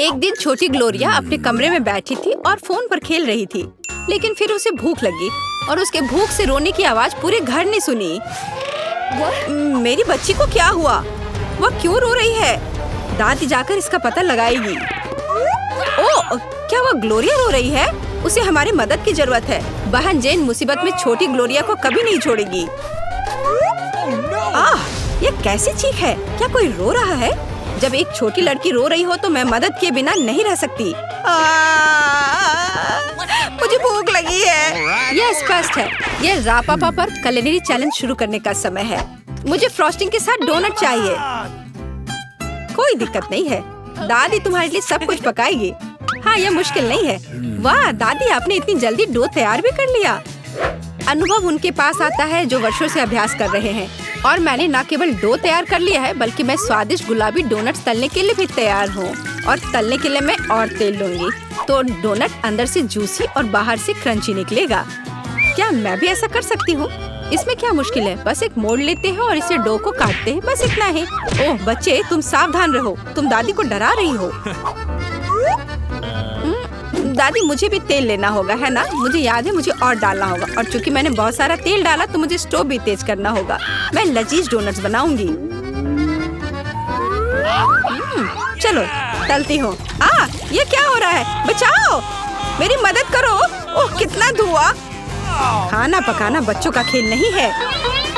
एक दिन छोटी ग्लोरिया अपने कमरे में बैठी थी और फोन पर खेल रही थी, लेकिन फिर उसे भूख लगी और उसके भूख से रोने की आवाज पूरे घर ने सुनी। मेरी बच्ची को क्या हुआ? वह क्यों रो रही है? दादी जाकर इसका पता लगाएगी। ओह, क्या वह ग्लोरिया रो रही है? उसे हमारी मदद की जरूरत है। बहन जेन मुसीबत में छोटी ग्लोरिया को कभी नहीं छोड़ेगी। ये कैसी चीख है? क्या कोई रो रहा है? जब एक छोटी लड़की रो रही हो तो मैं मदद किए बिना नहीं रह सकती। मुझे भूख लगी है। यह स्पष्ट है, यह रापापा पर culinary चैलेंज शुरू करने का समय है। मुझे फ्रॉस्टिंग के साथ डोनट चाहिए। कोई दिक्कत नहीं है, दादी तुम्हारे लिए सब कुछ पकाएगी। हाँ, यह मुश्किल नहीं है। वाह दादी, आपने इतनी जल्दी डो तैयार भी कर लिया। अनुभव उनके पास आता है जो वर्षों से अभ्यास कर रहे हैं। और मैंने न केवल डो तैयार कर लिया है, बल्कि मैं स्वादिष्ट गुलाबी डोनट्स तलने के लिए भी तैयार हूँ। और तलने के लिए मैं और तेल लूंगी, तो डोनट अंदर से जूसी और बाहर से क्रंची निकलेगा। क्या मैं भी ऐसा कर सकती हूँ? इसमें क्या मुश्किल है? बस एक मोड़ लेते हैं और इसे डो को काटते हैं, बस इतना ही। ओह बच्चे, तुम सावधान रहो, तुम दादी को डरा रही हो। दादी, मुझे भी तेल लेना होगा, है ना? मुझे याद है, मुझे और डालना होगा। और चूंकि मैंने बहुत सारा तेल डाला तो मुझे स्टोव भी तेज करना होगा। मैं लजीज डोनट्स बनाऊंगी। चलो तलती हूँ। ये क्या हो रहा है? बचाओ, मेरी मदद करो। ओह, कितना धुआं! खाना पकाना बच्चों का खेल नहीं है।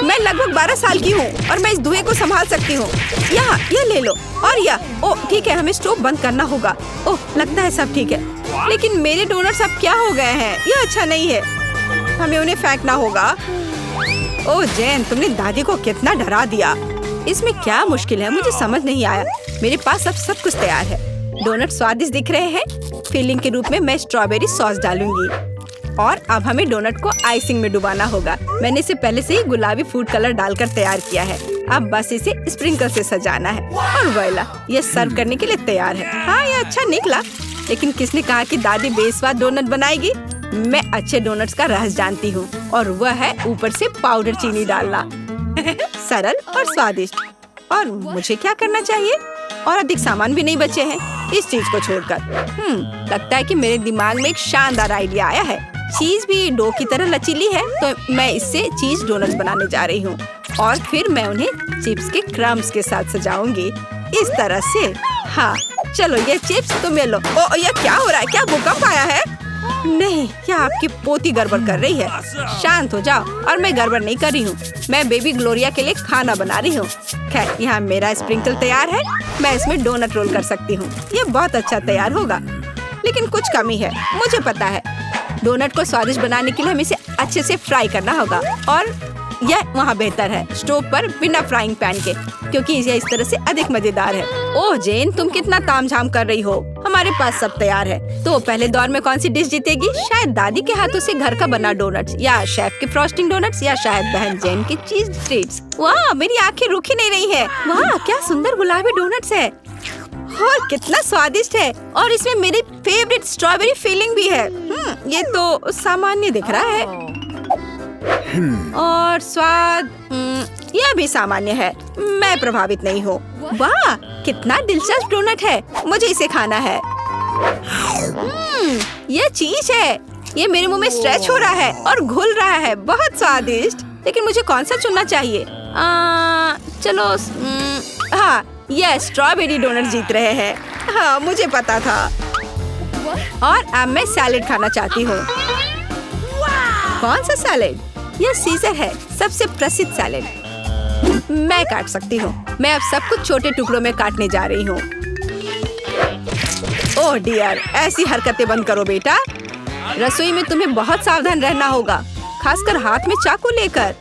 मैं लगभग 12 साल की हूँ और मैं इस धुएं को संभाल सकती हूँ। यहाँ, ये ले लो। और ओह ठीक है, हमें स्टोव बंद करना होगा। ओह, लगता है सब ठीक है, लेकिन मेरे डोनट्स अब क्या हो गए हैं? यह अच्छा नहीं है, हमें उन्हें फेंकना होगा। ओह जेन, तुमने दादी को कितना डरा दिया। इसमें क्या मुश्किल है? मुझे समझ नहीं आया। मेरे पास अब सब कुछ तैयार है। डोनट स्वादिष्ट दिख रहे हैं। फिलिंग के रूप में मैं स्ट्रॉबेरी सॉस डालूंगी। और अब हमें डोनट को आइसिंग में डुबाना होगा। मैंने इसे पहले से ही गुलाबी फूड कलर डालकर तैयार किया है। अब बस इसे स्प्रिंकल से सजाना है और वोइला, ये सर्व करने के लिए तैयार है। हाँ, ये अच्छा निकला। लेकिन किसने कहा कि दादी बेस्वाद डोनट बनाएगी? मैं अच्छे डोनट्स का रहस्य जानती हूँ, और वह है ऊपर से पाउडर चीनी डालना। सरल और स्वादिष्ट। और मुझे क्या करना चाहिए? और अधिक सामान भी नहीं बचे हैं इस चीज को छोड़कर। लगता है कि मेरे दिमाग में एक शानदार आइडिया आया है। चीज भी डो की तरह लचीली है, तो मैं इससे चीज डोनट्स बनाने जा रही हूँ। और फिर मैं उन्हें चिप्स के क्रम्स के साथ सजाऊंगी, इस तरह से। हाँ चलो, ये चिप्स तुम्हें लो। ओ, ये क्या हो रहा है? क्या भूकंप आया है? नहीं, क्या आपकी पोती गड़बड़ कर रही है? शांत हो जाओ। और मैं गड़बड़ नहीं कर रही हूँ, मैं बेबी ग्लोरिया के लिए खाना बना रही हूँ। खैर, यहाँ मेरा स्प्रिंकल तैयार है। मैं इसमें डोनट रोल कर सकती हूँ। ये बहुत अच्छा तैयार होगा, लेकिन कुछ कमी है, मुझे पता है। डोनट को स्वादिष्ट बनाने के लिए हमें इसे अच्छे से फ्राई करना होगा। और यह वहाँ बेहतर है स्टोव पर बिना फ्राइंग पैन के, क्योंकि यह इस तरह से अधिक मजेदार है। ओह जेन, तुम कितना तामझाम कर रही हो। हमारे पास सब तैयार है। तो पहले दौर में कौन सी डिश जीतेगी? शायद दादी के हाथों से घर का बना डोनट्स, या शेफ के फ्रॉस्टिंग डोनट्स, या शायद बहन जेन के चीज ट्रीट्स। वाह, मेरी आंखें रुक ही नहीं रही है। वाह, क्या सुंदर गुलाबी डोनट्स है और कितना स्वादिष्ट है। और इसमें मेरी फेवरेट स्ट्रॉबेरी फिलिंग भी है। ये तो सामान्य दिख रहा है। और स्वाद यह भी सामान्य है। मैं प्रभावित नहीं हूँ। वाह, कितना दिलचस्प डोनट है। मुझे इसे खाना है। यह चीज है। ये मेरे मुंह में स्ट्रेच हो रहा है और घुल रहा है। बहुत स्वादिष्ट। लेकिन मुझे कौन सा चुनना चाहिए? चलो, हाँ, यह स्ट्रॉबेरी डोनट जीत रहे हैं। हाँ, मुझे पता था। और अब मैं सैलेड खाना चाहती हूँ। कौन सा सैलेड? यह सीजर है, सबसे प्रसिद्ध सैलेड। मैं काट सकती हूँ। मैं अब सब कुछ छोटे टुकड़ों में काटने जा रही हूँ। ओह डियर, ऐसी हरकतें बंद करो बेटा। रसोई में तुम्हें बहुत सावधान रहना होगा, खासकर हाथ में चाकू लेकर।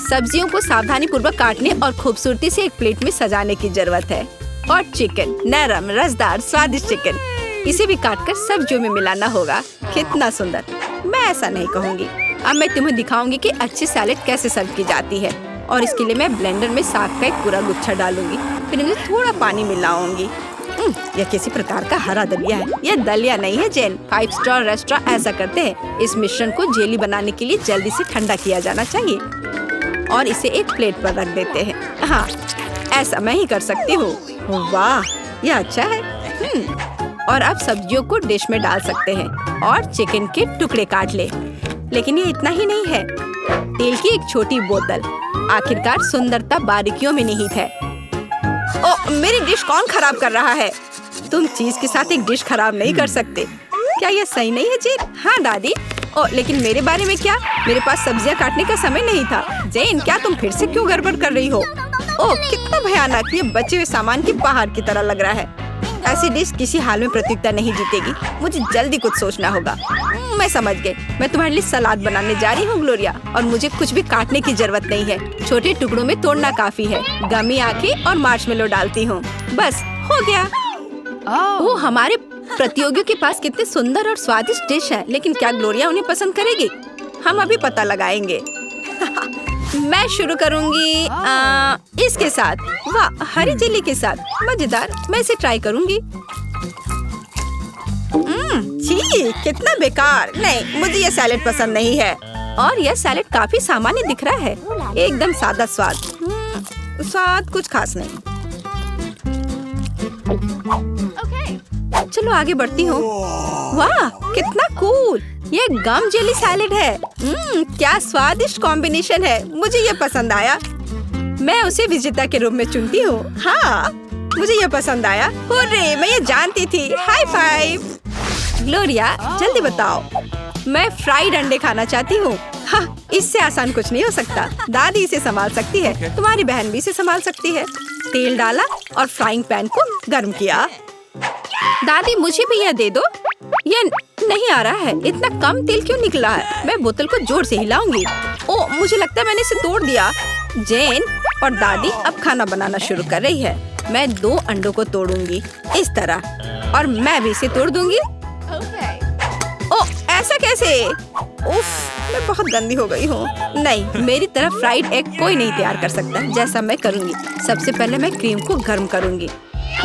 सब्जियों को सावधानी पूर्वक काटने और खूबसूरती से एक प्लेट में सजाने की जरूरत है। और चिकन, नरम, रसदार, स्वादिष्ट चिकन, इसे भी काटकर सब्जियों में मिलाना होगा। कितना सुंदर। मैं ऐसा नहीं कहूँगी। अब मैं तुम्हें दिखाऊंगी कि अच्छी सैलेड कैसे सर्व की जाती है। और इसके लिए मैं ब्लेंडर में साग का एक पूरा गुच्छा डालूंगी, फिर इसे थोड़ा पानी मिलाऊंगी। यह किसी प्रकार का हरा दलिया है। यह दलिया नहीं है जेन। 5 स्टार रेस्टोरेंट ऐसा करते हैं। इस मिश्रण को जेली बनाने के लिए जल्दी से ठंडा किया जाना चाहिए और इसे एक प्लेट पर रख देते हैं। हाँ, ऐसा मैं ही कर सकती हूँ। वाह, यह अच्छा है। और अब सब्जियों को डिश में डाल सकते हैं और चिकन के टुकड़े काट ले। लेकिन ये इतना ही नहीं है। तेल की एक छोटी बोतल। आखिरकार सुंदरता बारीकियों में निहित है। ओ, मेरी डिश कौन खराब कर रहा है? तुम चीज के साथ एक डिश खराब नहीं कर सकते। क्या यह सही नहीं है जेन? हाँ दादी। ओ, लेकिन मेरे बारे में क्या? मेरे पास सब्जियां काटने का समय नहीं था। जेन, क्या तुम फिर से क्यों गड़बड़ कर रही हो? ओह, कितना भयानक! ये बचे हुए सामान की पहाड़ की तरह लग रहा है। ऐसी डिश किसी हाल में प्रतियोगिता नहीं जीतेगी। मुझे जल्दी कुछ सोचना होगा। मैं समझ गई। मैं तुम्हारे लिए सलाद बनाने जा रही हूँ ग्लोरिया, और मुझे कुछ भी काटने की जरूरत नहीं है। छोटे टुकड़ों में तोड़ना काफी है। गमी आंखें और मार्शमेलो डालती हूँ। बस हो गया। ओह, हमारे प्रतियोगियों के पास कितने सुंदर और स्वादिष्ट डिश है, लेकिन क्या ग्लोरिया उन्हें पसंद करेगी? हम अभी पता लगाएंगे। मैं शुरू करूंगी इसके साथ। वाह, हरी चिली के साथ, मजेदार। मैं इसे ट्राई करूंगी। छी, कितना बेकार। नहीं, मुझे ये सैलेड पसंद नहीं है। और यह सैलेड काफी सामान्य दिख रहा है। एकदम सादा स्वाद। स्वाद कुछ खास नहीं। चलो आगे बढ़ती हूँ। वाह, कितना कूल! ये गम जेली सैलेड है। क्या स्वादिष्ट कॉम्बिनेशन है। मुझे ये पसंद आया। मैं उसे विजेता के रूप में चुनती हूँ। हाँ, मुझे ये पसंद आया। हुर्रे, मैं ये जानती थी। High five. ग्लोरिया, जल्दी बताओ। मैं फ्राइड अंडे खाना चाहती हूँ। हाँ, इससे आसान कुछ नहीं हो सकता। दादी इसे संभाल सकती है। तुम्हारी बहन भी इसे संभाल सकती है। तेल डाला और फ्राइंग पैन को गर्म किया। दादी, मुझे भी यह दे दो। यह नहीं आ रहा है। इतना कम तेल क्यों निकला है? मैं बोतल को जोर से हिलाऊंगी। ओह, मुझे लगता है मैंने इसे तोड़ दिया। जेन और दादी अब खाना बनाना शुरू कर रही है। मैं 2 अंडों को तोड़ूंगी इस तरह, और मैं भी इसे तोड़ दूंगी। ओह, ऐसा कैसे? उफ, मैं बहुत गंदी हो गई हूँ। नहीं, मेरी तरह फ्राइड एग कोई नहीं तैयार कर सकता। जैसा मैं करूँगी। सबसे पहले मैं क्रीम को गर्म करूँगी।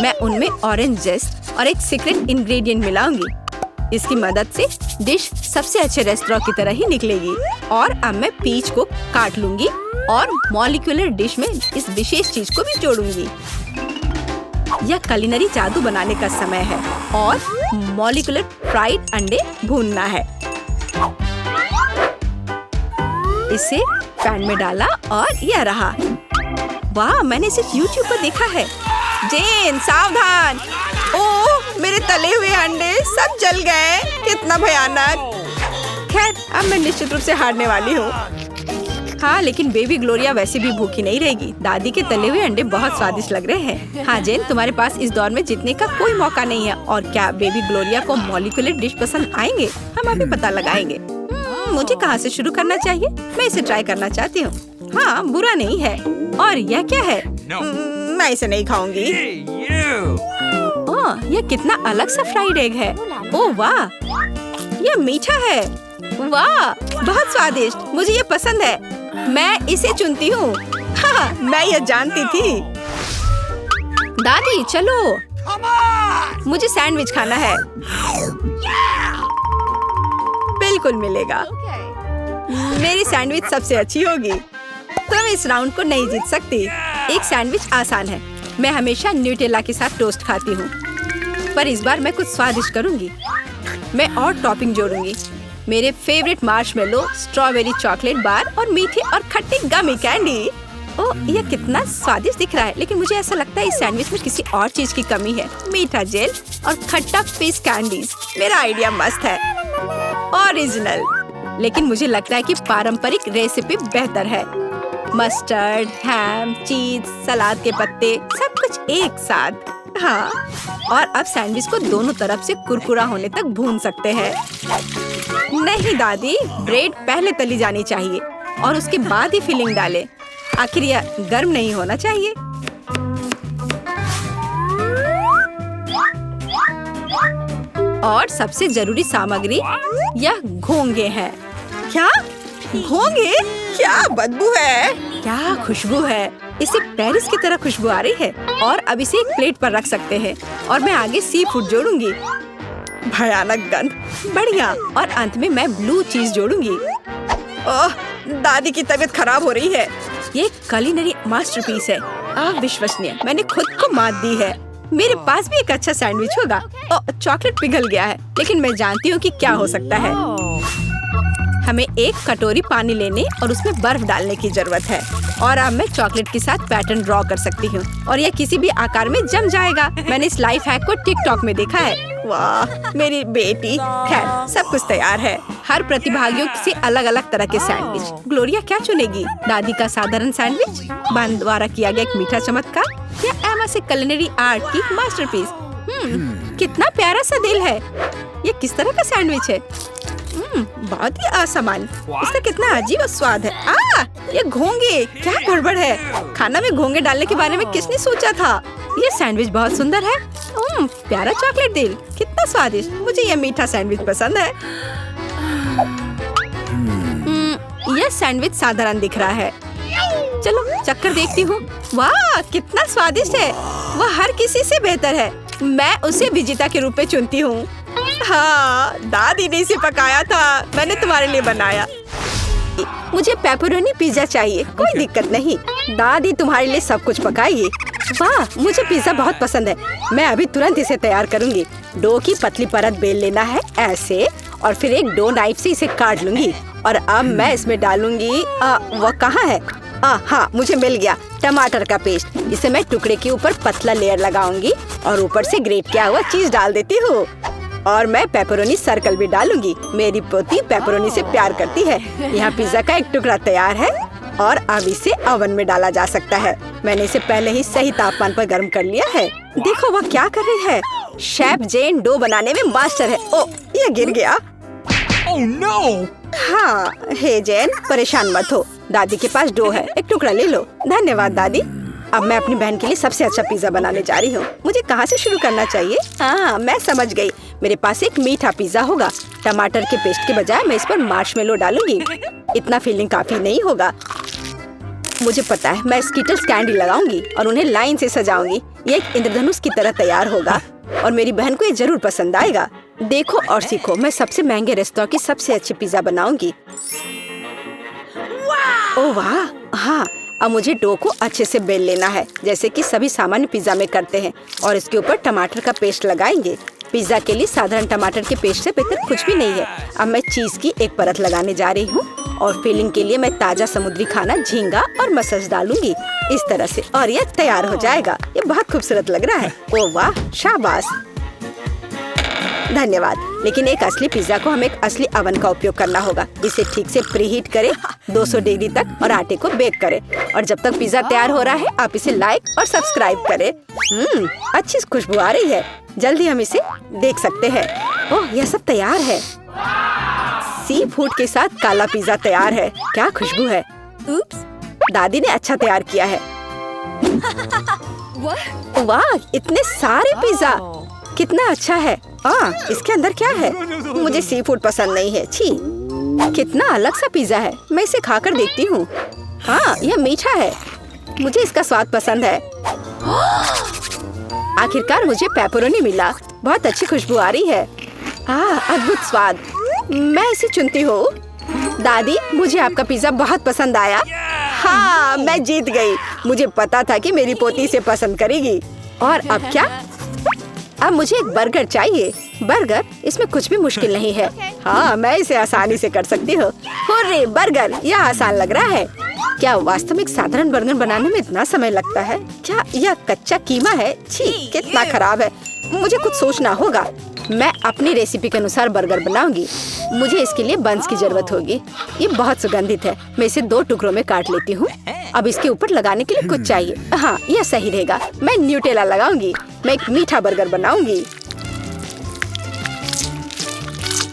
मैं उनमें ऑरेंज जेस्ट और एक सीक्रेट इंग्रेडिएंट मिलाऊंगी। इसकी मदद से डिश सबसे अच्छे रेस्टोरेंट की तरह ही निकलेगी। और अब मैं पीच को काट लूंगी और मॉलिक्यूलर डिश में इस विशेष चीज को भी जोड़ूंगी। यह कुलिनरी जादू बनाने का समय है और मॉलिक्यूलर फ्राइड अंडे भूनना है। इसे पैन में डाला और यह रहा। वाह, मैंने इसे YouTube पर देखा है। जेन, सावधान! ओह, मेरे तले हुए अंडे सब जल गए। कितना भयानक। खैर, अब मैं निश्चित रूप से हारने वाली हूँ। हाँ, लेकिन बेबी ग्लोरिया वैसे भी भूखी नहीं रहेगी। दादी के तले हुए अंडे बहुत स्वादिष्ट लग रहे हैं। हाँ जेन, तुम्हारे पास इस दौर में जीतने का कोई मौका नहीं है। और क्या बेबी ग्लोरिया को मॉलिक्यूलर डिश पसंद आएंगे? हम अभी पता लगाएंगे। मुझे कहाँ से शुरू करना चाहिए? मैं इसे ट्राई करना चाहती हूँ। हाँ, बुरा नहीं है। और यह क्या है? मैं इसे नहीं खाऊंगी। ओह, यह कितना अलग सा फ्राइड एग है। ओह वाह, यह मीठा है। वाह, बहुत स्वादिष्ट। मुझे ये पसंद है। मैं इसे चुनती हूँ। हाँ, मैं यह जानती थी। दादी, चलो, मुझे सैंडविच खाना है। बिल्कुल मिलेगा। मेरी सैंडविच सबसे अच्छी होगी। तुम इस राउंड को नहीं जीत सकती। एक सैंडविच आसान है। मैं हमेशा न्यूटेला के साथ टोस्ट खाती हूँ, पर इस बार मैं कुछ स्वादिष्ट करूँगी। मैं और टॉपिंग जोड़ूंगी। मेरे favourite marshmallow, strawberry chocolate bar और मीठे और खट्टे गमी कैंडी। ओह, यह कितना स्वादिष्ट दिख रहा है, लेकिन मुझे ऐसा लगता है इस सैंडविच में किसी और चीज की कमी है। मीठा जेल और खट्टा फिश कैंडीज। मेरा आइडिया मस्त है, ओरिजिनल। लेकिन मुझे लगता है कि पारंपरिक रेसिपी बेहतर है। मस्टर्ड, हैम, चीज, सलाद के पत्ते, सब कुछ एक साथ। हाँ, और अब सैंडविच को दोनों तरफ से कुरकुरा होने तक भून सकते हैं। नहीं दादी, ब्रेड पहले तली जानी चाहिए और उसके बाद ही फिलिंग डालें। आखिर यह गर्म नहीं होना चाहिए। और सबसे जरूरी सामग्री यह घोंगे हैं। क्या घोंगे? क्या बदबू है, क्या खुशबू है। इसे पेरिस की तरह खुशबू आ रही है। और अब इसे एक प्लेट पर रख सकते हैं और मैं आगे सी फूड जोड़ूंगी। भयानक गंध, बढ़िया। और अंत में मैं ब्लू चीज जोड़ूंगी। ओह, दादी की तबीयत खराब हो रही है। ये कुलिनरी मास्टरपीस है, अविश्वसनीय। मैंने खुद को मात दी है। मेरे पास भी एक अच्छा सैंडविच होगा। चॉकलेट पिघल गया है, लेकिन मैं जानती हूँ कि क्या हो सकता है। हमें एक कटोरी पानी लेने और उसमें बर्फ डालने की जरूरत है। और अब मैं चॉकलेट के साथ पैटर्न ड्रॉ कर सकती हूँ और यह किसी भी आकार में जम जाएगा। मैंने इस लाइफ हैक को टिकटॉक में देखा है। वाह मेरी बेटी। खैर सब कुछ तैयार है। हर प्रतिभागियों से अलग अलग तरह के सैंडविच। ग्लोरिया क्या चुनेगी? दादी का साधारण सैंडविच, बन द्वारा किया गया एक मीठा चमत्कार, या एमा से कुलिनरी आर्ट की मास्टरपीस? कितना प्यारा सा दिल है। ये किस तरह का सैंडविच है? बहुत ही असामान्य। इसका कितना अजीब स्वाद है। ये घोंगे, क्या गड़बड़ है? खाना में घोंगे डालने के बारे में किसने सोचा था? ये सैंडविच बहुत सुंदर है। प्यारा चॉकलेट दिल, कितना स्वादिष्ट। मुझे ये मीठा सैंडविच पसंद है। यह सैंडविच साधारण दिख रहा है। चलो चक्कर देखती हूँ। वाह कितना स्वादिष्ट है। वह हर किसी से बेहतर है। मैं उसे विजेता के रूप में चुनती हूँ। हाँ दादी ने इसे पकाया था, मैंने तुम्हारे लिए बनाया। मुझे पेपरोनी पिज्जा चाहिए। कोई दिक्कत नहीं, दादी तुम्हारे लिए सब कुछ पकाएगी। वाह मुझे पिज्जा बहुत पसंद है। मैं अभी तुरंत इसे तैयार करूंगी। डो की पतली परत बेल लेना है ऐसे, और फिर एक डो नाइफ से इसे काट लूंगी। और अब मैं इसमें डालूंगी वह कहाँ है? हाँ मुझे मिल गया, टमाटर का पेस्ट। इसे मैं टुकड़े के ऊपर पतला लेयर लगाऊंगी और ऊपर से ग्रेट किया हुआ चीज डाल देती हूँ। और मैं पेपरोनी सर्कल भी डालूंगी। मेरी पोती पेपरोनी से प्यार करती है। यहाँ पिज्जा का एक टुकड़ा तैयार है और अब इसे ओवन में डाला जा सकता है। मैंने इसे पहले ही सही तापमान पर गर्म कर लिया है। देखो वह क्या कर रही है। शेफ जेन डो बनाने में मास्टर है। ये गिर गया। Oh no! हाँ हे जेन, परेशान मत हो। दादी के पास डो है, एक टुकड़ा ले लो। धन्यवाद दादी। अब मैं अपनी बहन के लिए सबसे अच्छा पिज्जा बनाने जा रही हूँ। मुझे कहाँ से शुरू करना चाहिए? हाँ मैं समझ गई। मेरे पास एक मीठा पिज्जा होगा। टमाटर के पेस्ट के बजाय मैं इस पर मार्शमेलो डालूंगी। इतना फिलिंग काफी नहीं होगा। मुझे पता है, मैं स्किटल्स कैंडी लगाऊंगी और उन्हें लाइन से सजाऊंगी। ये एक इंद्रधनुष की तरह तैयार होगा और मेरी बहन को ये जरूर पसंद आएगा। देखो और सीखो, मैं सबसे महंगे रेस्तोरां की सबसे अच्छी पिज्जा बनाऊंगी। ओह वाह। हाँ अब मुझे डो को अच्छे से बेल लेना है, जैसे कि सभी सामान्य पिज्जा में करते हैं, और इसके ऊपर टमाटर का पेस्ट लगाएंगे। पिज्जा के लिए साधारण टमाटर के पेस्ट से बेहतर कुछ भी नहीं है। अब मैं चीज की एक परत लगाने जा रही हूँ और फिलिंग के लिए मैं ताजा समुद्री खाना, झींगा और मसाज डालूंगी इस तरह से, और यह तैयार हो जाएगा। ये बहुत खूबसूरत लग रहा है। ओह वाह शाबाश, धन्यवाद। लेकिन एक असली पिज्जा को हमें एक असली ओवन का उपयोग करना होगा। इसे ठीक से प्रीहीट करें 200 डिग्री तक और आटे को बेक करें। और जब तक पिज्जा तैयार हो रहा है आप इसे लाइक और सब्सक्राइब करें। अच्छी खुशबू आ रही है। जल्दी हम इसे देख सकते हैं। ओह यह सब तैयार है। सी फूड के साथ काला पिज्जा तैयार है। क्या खुशबू है। दादी ने अच्छा तैयार किया है। वाह इतने सारे पिज्जा, कितना अच्छा है। इसके अंदर क्या है? मुझे सी फूड पसंद नहीं है। छी, कितना अलग सा पिज्जा है। मैं इसे खाकर देखती हूँ। हाँ यह मीठा है, मुझे इसका स्वाद पसंद है। आखिरकार मुझे पेपरोनी मिला। बहुत अच्छी खुशबू आ रही है। अद्भुत स्वाद। मैं इसे चुनती हूँ। दादी मुझे आपका पिज्जा बहुत पसंद आया। हाँ मैं जीत गई। मुझे पता था कि मेरी पोती इसे पसंद करेगी। और अब क्या? अब मुझे एक बर्गर चाहिए। बर्गर, इसमें कुछ भी मुश्किल नहीं है। हाँ मैं इसे आसानी से कर सकती हूँ। हुर्रे बर्गर, यह आसान लग रहा है। क्या वास्तव में एक साधारण बर्गर बनाने में इतना समय लगता है? क्या यह कच्चा कीमा है? छी कितना खराब है। मुझे कुछ सोचना होगा। मैं अपनी रेसिपी के अनुसार बर्गर बनाऊंगी। मुझे इसके लिए बंस की जरूरत होगी। ये बहुत सुगंधित है। मैं इसे 2 टुकड़ों में काट लेती हूँ। अब इसके ऊपर लगाने के लिए कुछ चाहिए। हाँ यह सही रहेगा। मैं न्यूटेला लगाऊंगी। मैं एक मीठा बर्गर बनाऊंगी।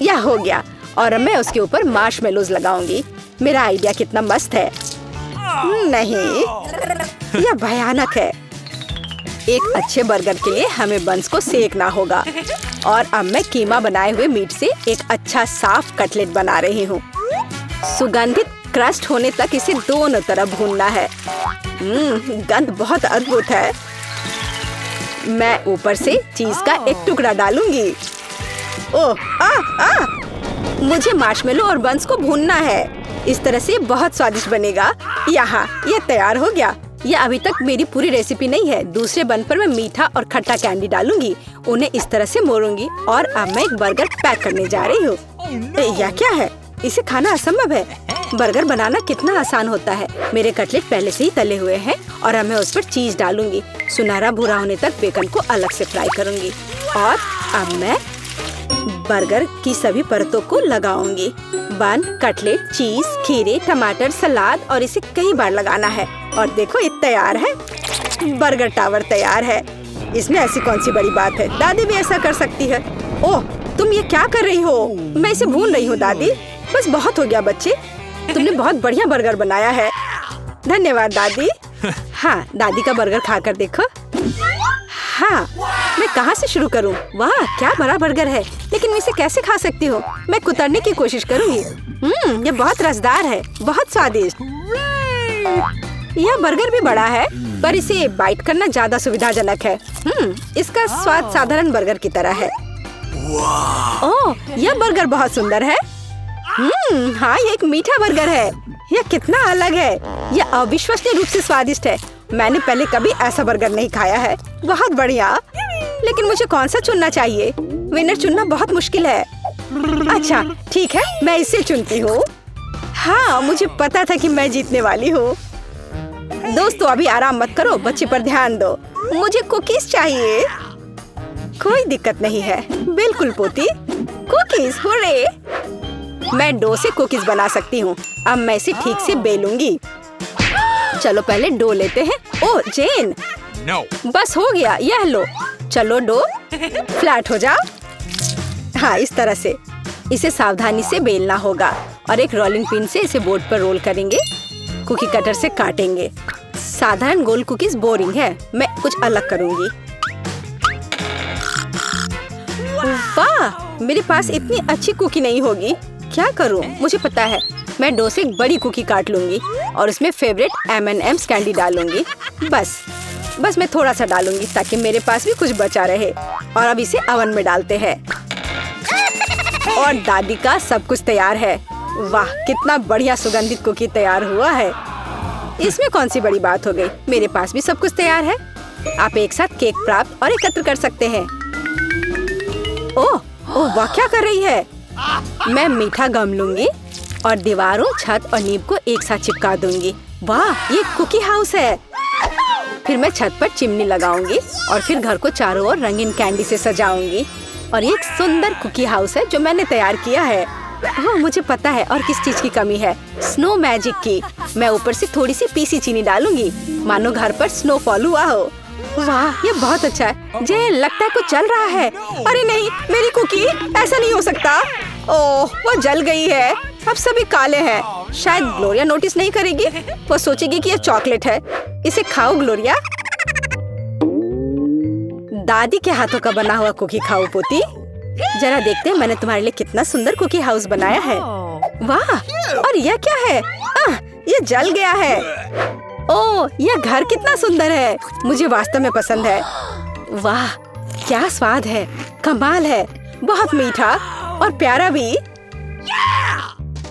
यह हो गया। और मैं उसके ऊपर मार्शमेलोज लगाऊंगी। मेरा आइडिया कितना मस्त है। नहीं, यह भयानक है। एक अच्छे बर्गर के लिए हमें बंस को सेकना होगा। और अब मैं कीमा बनाए हुए मीट से एक अच्छा साफ कटलेट बना रही हूँ। सुगंधित क्रस्ट होने तक इसे दोनों तरफ भूनना है। गंध बहुत अद्भुत है। मैं ऊपर से चीज का एक टुकड़ा डालूंगी। मुझे मार्शमेलो और बंस को भूनना है। इस तरह से बहुत स्वादिष्ट बनेगा। यहाँ यह तैयार हो गया। ये अभी तक मेरी पूरी रेसिपी नहीं है। दूसरे बन पर मैं मीठा और खट्टा कैंडी डालूंगी, उन्हें इस तरह से मोड़ूंगी और अब मैं एक बर्गर पैक करने जा रही हूँ। यह क्या है? इसे खाना असंभव है। बर्गर बनाना कितना आसान होता है। मेरे कटलेट पहले से ही तले हुए हैं और अब मैं उस पर चीज डालूंगी। सुनहरा भूरा होने तक बेकन को अलग से फ्राई करूंगी और अब मैं बर्गर की सभी परतों को लगाऊंगी। बन, कटलेट, चीज, खीरे, टमाटर, सलाद और इसे कई बार लगाना है। और देखो ये तैयार है। बर्गर टावर तैयार है। इसमें ऐसी कौन सी बड़ी बात है? दादी भी ऐसा कर सकती है। ओह, तुम ये क्या कर रही हो? मैं इसे भून रही हूँ दादी। बस बहुत हो गया बच्चे, तुमने बहुत बढ़िया बर्गर बनाया है। धन्यवाद दादी। हाँ, दादी का बर्गर खाकर देखो। हाँ, मैं कहाँ से शुरू करूँ? वाह, क्या बड़ा बर्गर है, लेकिन मैं इसे कैसे खा सकती हूँ? मैं कुतरने की कोशिश करूँगी। ये बहुत रसदार है, बहुत स्वादिष्ट। यह बर्गर भी बड़ा है, पर इसे बाइट करना ज्यादा सुविधाजनक है। इसका स्वाद साधारण बर्गर की तरह है। ओह, यह बर्गर बहुत सुंदर है। हाँ, ये एक मीठा बर्गर है। यह कितना अलग है। यह अविश्वसनीय रूप से स्वादिष्ट है। मैंने पहले कभी ऐसा बर्गर नहीं खाया है। बहुत बढ़िया, लेकिन मुझे कौन सा चुनना चाहिए? विनर चुनना बहुत मुश्किल है। अच्छा ठीक है, मैं इसे चुनती हूँ। हाँ, मुझे पता था कि मैं जीतने वाली हूँ। दोस्तों, अभी आराम मत करो, बच्चे पर ध्यान दो। मुझे कुकीज चाहिए। कोई दिक्कत नहीं है। बिल्कुल पोती, कुकीज, हुर्रे! मैं डो से कुकीज बना सकती हूँ। अब मैं इसे ठीक से बेलूंगी। चलो पहले डो लेते हैं। ओह जेन, No. बस हो गया, यह लो। चलो डो फ्लैट हो जाओ। हाँ, इस तरह से इसे सावधानी से बेलना होगा और एक रोलिंग पिन से इसे बोर्ड पर रोल करेंगे। कुकी कटर से काटेंगे। साधारण गोल कुकीज बोरिंग है, मैं कुछ अलग करूंगी। वाह, मेरे पास इतनी अच्छी कुकी नहीं होगी। क्या करूं? मुझे पता है, मैं डो से एक बड़ी कुकी काट लूंगी और उसमें फेवरेट M&M's कैंडी डालूंगी। बस मैं थोड़ा सा डालूंगी ताकि मेरे पास भी कुछ बचा रहे। और अब इसे ओवन में डालते हैं। और दादी का सब कुछ तैयार है। वाह, कितना बढ़िया सुगंधित कुकी तैयार हुआ है। इसमें कौन सी बड़ी बात हो गई? मेरे पास भी सब कुछ तैयार है। आप एक साथ केक प्राप्त और एकत्र कर सकते हैं। ओह, वाह, क्या कर रही है? मैं मीठा गम लूंगी और दीवारों, छत और नींव को एक साथ चिपका दूंगी। वाह, ये कुकी हाउस है। फिर मैं छत पर चिमनी लगाऊंगी और फिर घर को चारों ओर रंगीन कैंडी से सजाऊंगी। और ये एक सुंदर कुकी हाउस है जो मैंने तैयार किया है। ओह, मुझे पता है और किस चीज की कमी है। स्नो मैजिक की। मैं ऊपर से थोड़ी सी पीसी चीनी डालूंगी, मानो घर पर स्नोफॉल हुआ हो। वाह, ये बहुत अच्छा है। जे, लगता है कुछ जल रहा है। अरे नहीं, मेरी कुकी, ऐसा नहीं हो सकता। ओह, वो जल गई है। अब सभी काले हैं। शायद ग्लोरिया नोटिस नहीं करेगी। वो सोचेगी कि ये चॉकलेट है। इसे खाओ ग्लोरिया। दादी के हाथों का बना हुआ कुकी खाओ पोती। जरा देखते हैं मैंने तुम्हारे लिए कितना सुंदर कुकी हाउस बनाया है। वाह, और यह क्या है? ये जल गया है। ओह, यह घर कितना सुंदर है। मुझे वास्तव में पसंद है। वाह, क्या स्वाद है, कमाल है। बहुत मीठा और प्यारा भी।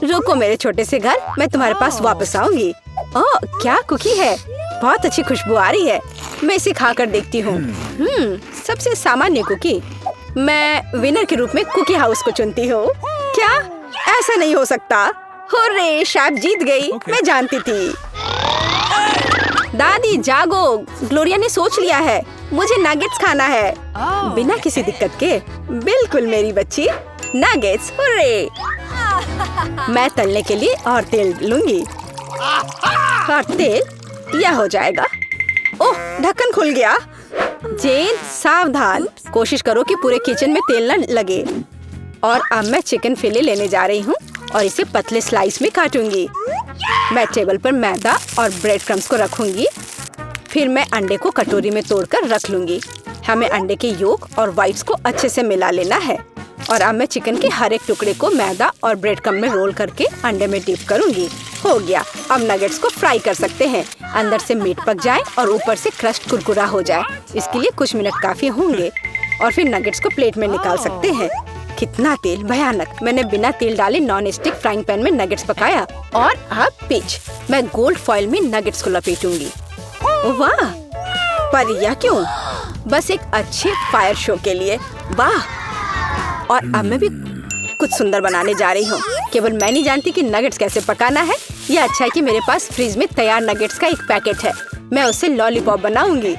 रुको मेरे छोटे से घर, मैं तुम्हारे पास वापस आऊंगी। ओह, क्या कुकी है। बहुत अच्छी खुशबू आ रही है। मैं इसे खाकर देखती हूँ। सबसे सामान्य कुकी। मैं विनर के रूप में कुकी हाउस को चुनती हूँ। क्या? ऐसा नहीं हो सकता। हुर्रे, शेफ जीत गई। मैं जानती थी। दादी जागो, ग्लोरिया ने सोच लिया है। मुझे नगेट्स खाना है। बिना किसी दिक्कत के। बिल्कुल मेरी बच्ची, नगेट्स, हुर्रे। मैं तलने के लिए और तेल लूंगी। और तेल, यह हो जाएगा। ओह, ढक्कन खुल गया। जेन, सावधान। कोशिश करो कि पूरे किचन में तेल न लगे। और अब मैं चिकन फिले लेने जा रही हूँ और इसे पतले स्लाइस में काटूंगी। मैं टेबल पर मैदा और ब्रेड क्रम्स को रखूंगी। फिर मैं अंडे को कटोरी में तोड़कर रख लूंगी। हमें अंडे के योक और व्हाइट्स को अच्छे से मिला लेना है। और अब मैं चिकन के हर एक टुकड़े को मैदा और ब्रेड क्रम्ब में रोल करके अंडे में डिप करूंगी। हो गया। अब नगेट्स को फ्राई कर सकते हैं। अंदर से मीट पक जाए और ऊपर से क्रस्ट कुरकुरा हो जाए। इसके लिए कुछ मिनट काफी होंगे। और फिर नगेट्स को प्लेट में निकाल सकते हैं। कितना तेल, भयानक। मैंने बिना तेल डाले नॉन स्टिक फ्राइंग पैन में नगेट्स पकाया। और अब पिच। मैं गोल्ड फॉइल में नगेट्स को लपेटूंगी। वाह, पर यह क्यों? बस एक अच्छे फायर शो के लिए। वाह, और अब मैं भी कुछ सुंदर बनाने जा रही हूँ। केवल मैं नहीं जानती कि नगेट्स कैसे पकाना है। यह अच्छा है कि मेरे पास फ्रिज में तैयार नगेट्स का एक पैकेट है। मैं उससे लॉलीपॉप बनाऊंगी।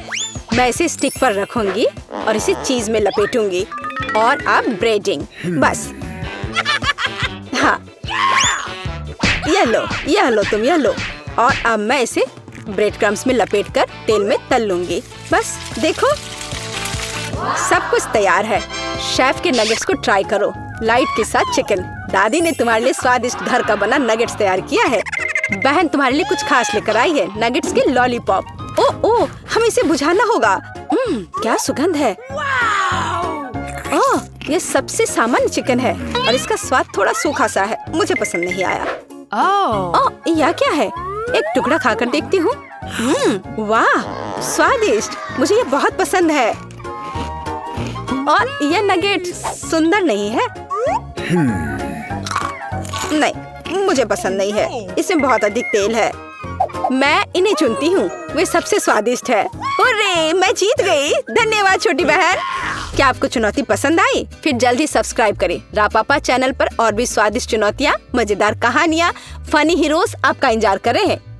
मैं इसे स्टिक पर रखूंगी और इसे चीज में लपेटूंगी। और अब ब्रेडिंग, बस। हाँ, यह लो तुम, यह लो। और अब मैं इसे ब्रेड क्रम्स में लपेटकर तेल में तल लूंगी। बस देखो, सब कुछ तैयार है। शेफ के नगेट्स को ट्राई करो, लाइट के साथ चिकन। दादी ने तुम्हारे लिए स्वादिष्ट घर का बना नगेट्स तैयार किया है। बहन तुम्हारे लिए कुछ खास लेकर आई है, नगेट्स के लॉलीपॉप। ओह, हमें इसे बुझाना होगा। क्या सुगंध है। ओह, ये सबसे सामान्य चिकन है और इसका स्वाद थोड़ा सूखा सा है, मुझे पसंद नहीं आया। ओह, यह क्या है? एक टुकड़ा खाकर देखती हूँ। वाह, स्वादिष्ट, मुझे ये बहुत पसंद है। और यह नगेट सुंदर नहीं है। नहीं, मुझे पसंद नहीं है, इसमें बहुत अधिक तेल है। मैं इन्हें चुनती हूँ, वे सबसे स्वादिष्ट है। अरे, मैं जीत गई। धन्यवाद छोटी बहन। क्या आपको चुनौती पसंद आई? फिर जल्दी सब्सक्राइब करें रापापा चैनल पर और भी स्वादिष्ट चुनौतियाँ, मजेदार कहानियाँ, फनी हीरोज आपका इंतजार कर रहे हैं।